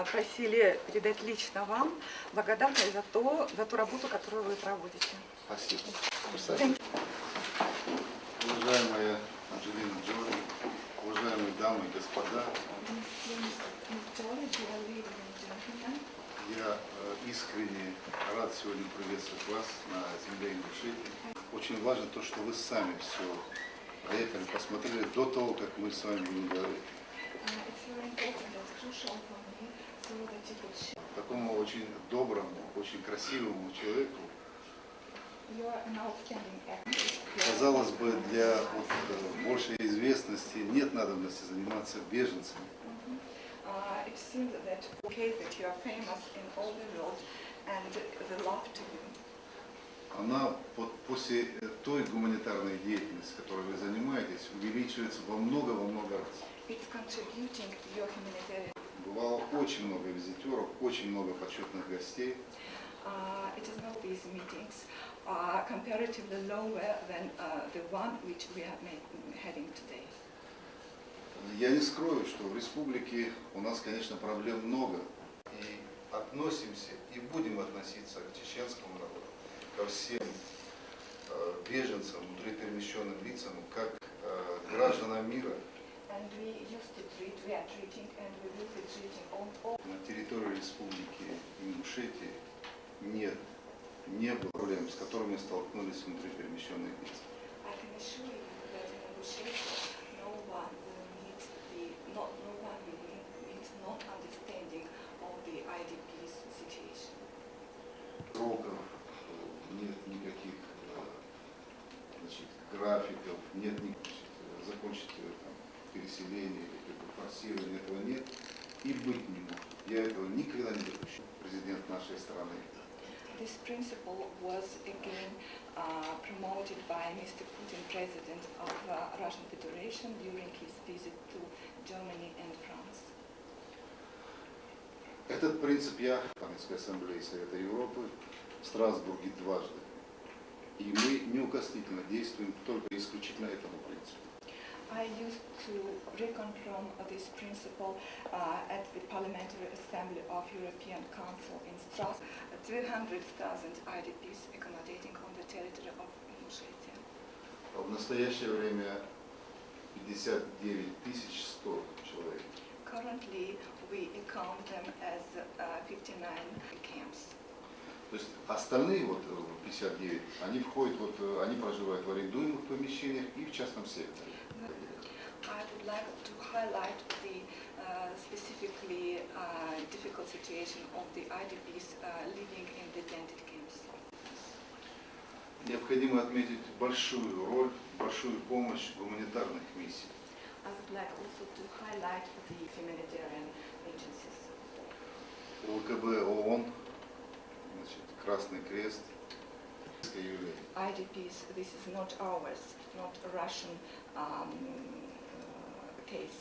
просили передать лично вам благодарность за ту работу, которую вы проводите. Спасибо. Уважаемая Анджелина Джоли, уважаемые дамы и господа, я искренне рад сегодня приветствовать вас на земле Ингушетии. Очень важно то, что вы сами все проехали, посмотрели до того, как мы с вами будем говорить. Такому очень доброму, очень красивому человеку, казалось бы, для большей известности нет надобности заниматься беженцами. Она после той гуманитарной деятельности, которой вы занимаетесь, увеличивается во много раз. Бывало очень много визитеров, очень много почетных гостей. It is not these meetings comparatively lower than the one which we are having today. Я не скрою, что в республике у нас, конечно, проблем много. И относимся, и будем относиться к чеченскому народу, ко всем беженцам, внутриперемещенным лицам, как гражданам мира. На территории республики Ингушетия не было проблем, с которыми столкнулись внутриперемещенные лица. Сроков, нет никаких графиков, нет никаких закончить переселение или форсирование, этого нет и быть не может. Я этого никогда не допущу. Президент нашей страны. This principle was again promoted by Mr. Putin, President of Russian Federation, during his visit to Germany and France. Этот принцип я в Парламентской ассамблее Совета Европы в Страсбурге дважды. И мы неукоснительно действуем только исключительно этому принципу. I used to reconfirm this principle at the Parliamentary Assembly of European Council in Strasbourg. 200,000 IDPs accommodating on the territory of Ingushetia. В настоящее время 59 100 человек. Currently, we account them as 59 camps. То есть остальные 59, они проживают в арендуемых помещениях и в частном секторе. I would like to highlight the specifically difficult situation of the IDPs living in the tented camps. Необходимо отметить большую роль, большую помощь гуманитарных миссий. I would like also to highlight the humanitarian agencies. ОКБ ООН, Красный Крест, IDPs, this is not ours, not a Russian case.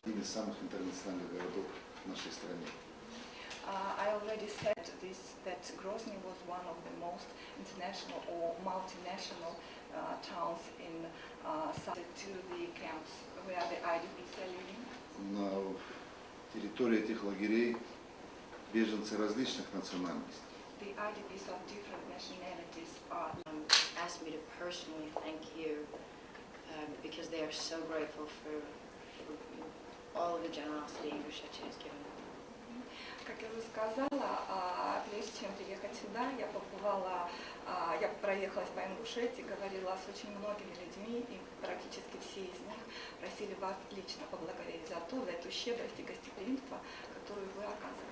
Один из самых интернациональных городов в нашей стране. I already said this, that Grozny was one of the most international or multinational towns in to the camps where the IDPs are living. На территории этих лагерей беженцы различных национальностей. The IDPs of different nationalities are asked me to personally thank you because they are so grateful for all of the generosity Ingushetia has given them. Как я уже сказала, прежде чем приехать сюда, я проехалась по Ингушетии, говорила с очень многими людьми, и практически все из них просили вас лично поблагодарить за эту щедрость и гостеприимство, которую вы оказываете.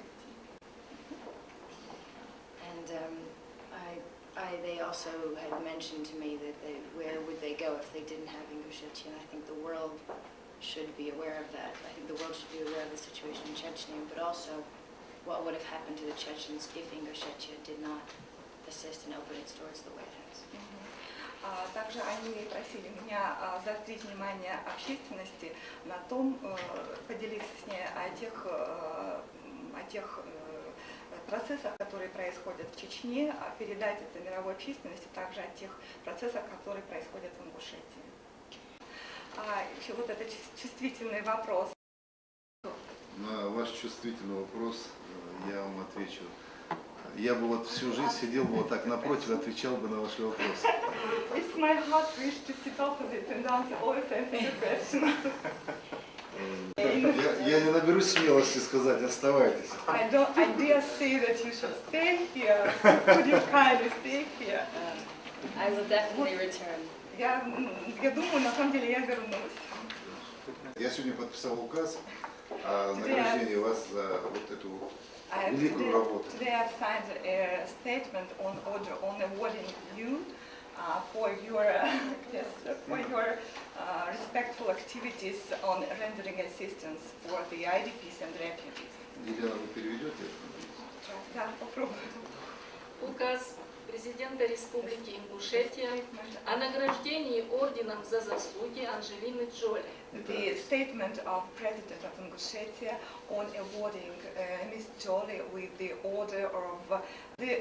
And they also had mentioned to me that where would they go if they didn't have Ingushetia, and I think the world should be aware of that. I think the world should be aware of the situation in Chechnya, but also what would have happened to the Chechens if Ingushetia did not assist and open its doors the way it has. Также они просили меня заострить внимание общественности на том, поделиться с ней о тех процессах, которые происходят в Чечне, передать это мировой общественности, также о тех процессах, которые происходят в Ингушетии. Еще этот чувствительный вопрос. На ваш чувствительный вопрос я вам отвечу. Я бы вот всю жизнь сидел бы вот так напротив, отвечал бы на ваши вопросы. It's my heart wish to sit opposite and answer all the sensitive questions. Я не наберусь смелости сказать, оставайтесь. I dare say that you should stay here. Could you kindly stay here? I will definitely return. Я думаю, на самом деле я вернусь. Я сегодня подписал указ о награждении вас за вот эту великую работу. Today I've signed a statement on order on awarding you for your yes, for your respectful activities on rendering assistance for the IDPs and refugees. Елена, вы переведете? Да, попробую. Указ президента Республики Ингушетия о награждении орденом за заслуги Анджелины Джоли. The statement of President of Ingushetia on awarding Ms. Jolie with the order of the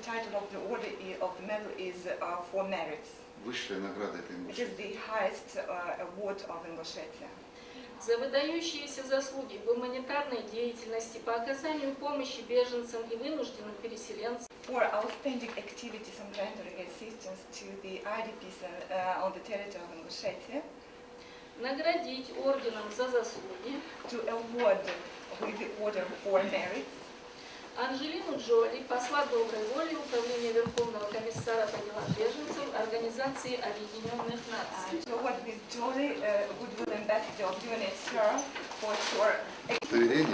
title of the order of the medal is for merits. Высшая награда этой It is Ингушетии. the highest award of Ingushetia. За выдающиеся заслуги в гуманитарной деятельности по оказанию помощи беженцам и вынужденным переселенцам, For outstanding activities and rendering assistance to the IDPs on the territory of Ingushetia, наградить орденом за заслуги to award with the order for merits Анджелину Джоли, посла доброй воли Управления Верховного комиссара по делам беженцев Организации Объединенных Наций. to award Ms. Jolie, goodwill ambassador of UNHCR for her. Удостоверение.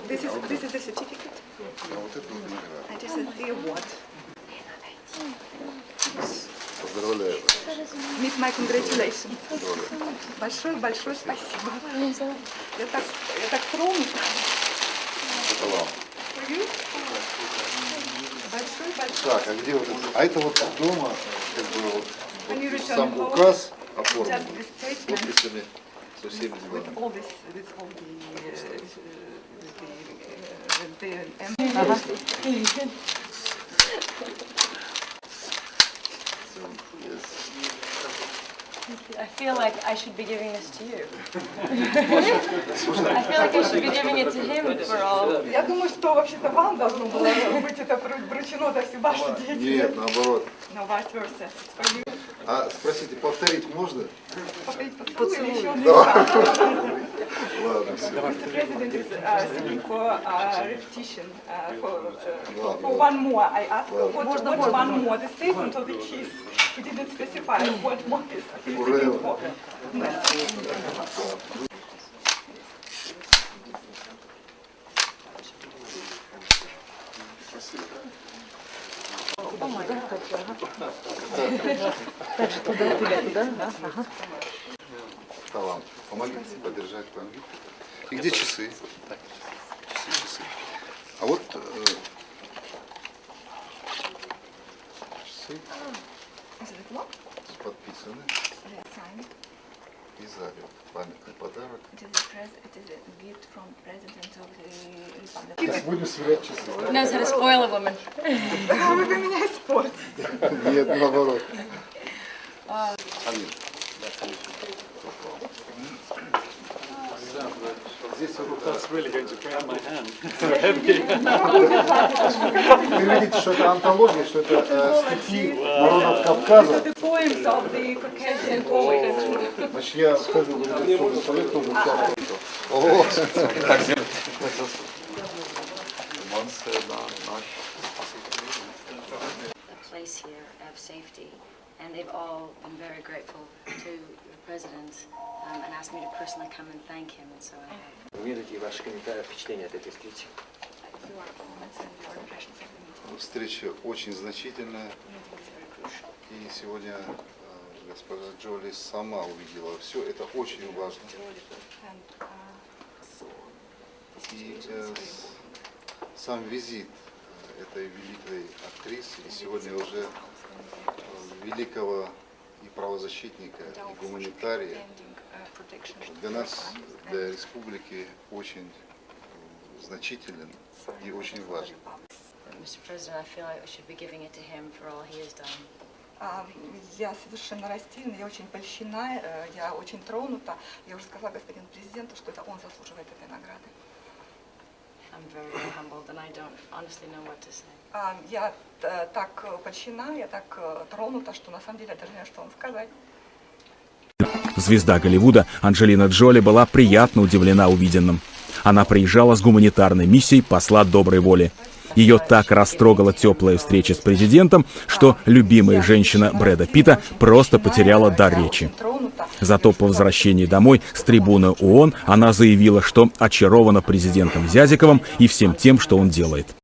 This is the certificate. А вот это вот награда. And this is the award. Поздравляю вас. Meet my congratulations. Поздравляю. Большое спасибо. Я так тронута. Это вам. Большое. Так, а где вот это? А это вот дома, как бы вот Они сам return указ Just оформлен the statement подписями со всеми with делами. all this, I feel like I should be giving this to you. I feel like I should be giving it to him for all. Я думаю, что вообще-то вам должно было быть это вручено за всю вашу Нет, деятельность. наоборот. Но vice versa. It's for you. А спросите, повторить можно? Повторить поцелуй или еще Ладно, все. Mr. President is seeking for repetition, for one more. I asked what one more. The statement of the kiss, he didn't specify what more is he seeking for. Талант. Помогите подержать память. И где часы? Часы. А вот часы Is it a clock? подписаны. They are signed. И сзади вот памятный подарок. It is a gift from President of the Republic. Сейчас будем сверять часы. Knows how to spoil a woman. Вы меня испортите. Нет, наоборот. Амин. Здесь вот That's really going to break my hand. вы видите, что это антология, что это стихи народов Кавказа. The poems of the Caucasian poets. Значит, я вхожу в редакционный совет, тоже участвую. О, A place here of safety, and they've all been very grateful to the president and asked me to personally come and thank him, and so I have. Мне такие ваши комментарии, впечатления от этой встречи. Your comments and your impressions of the meeting. встреча очень значительная. Meeting is very crucial. И сегодня госпожа Джоли сама увидела все. Это очень важно. Jolie firsthand saw the И situation is very important. сам визит этой великой актрисы и сегодня уже великого и правозащитника, и гуманитария для нас, для республики очень значителен и очень важен. Mr. President, I feel like we should be giving it to him for all he has done. Я совершенно растеряна, я очень польщена, я очень тронута. Я уже сказала господину президенту, что это он заслуживает этой награды. very, very humbled, and I don't honestly know what to say. Я так польщена, я так тронута, что на самом деле я даже не знаю, что вам сказать. Звезда Голливуда Анджелина Джоли была приятно удивлена увиденным. Она приезжала с гуманитарной миссией посла доброй воли. Ее так растрогала теплая встреча с президентом, что любимая женщина Брэда Питта просто потеряла дар речи. Зато по возвращении домой с трибуны ООН она заявила, что очарована президентом Зязиковым и всем тем, что он делает.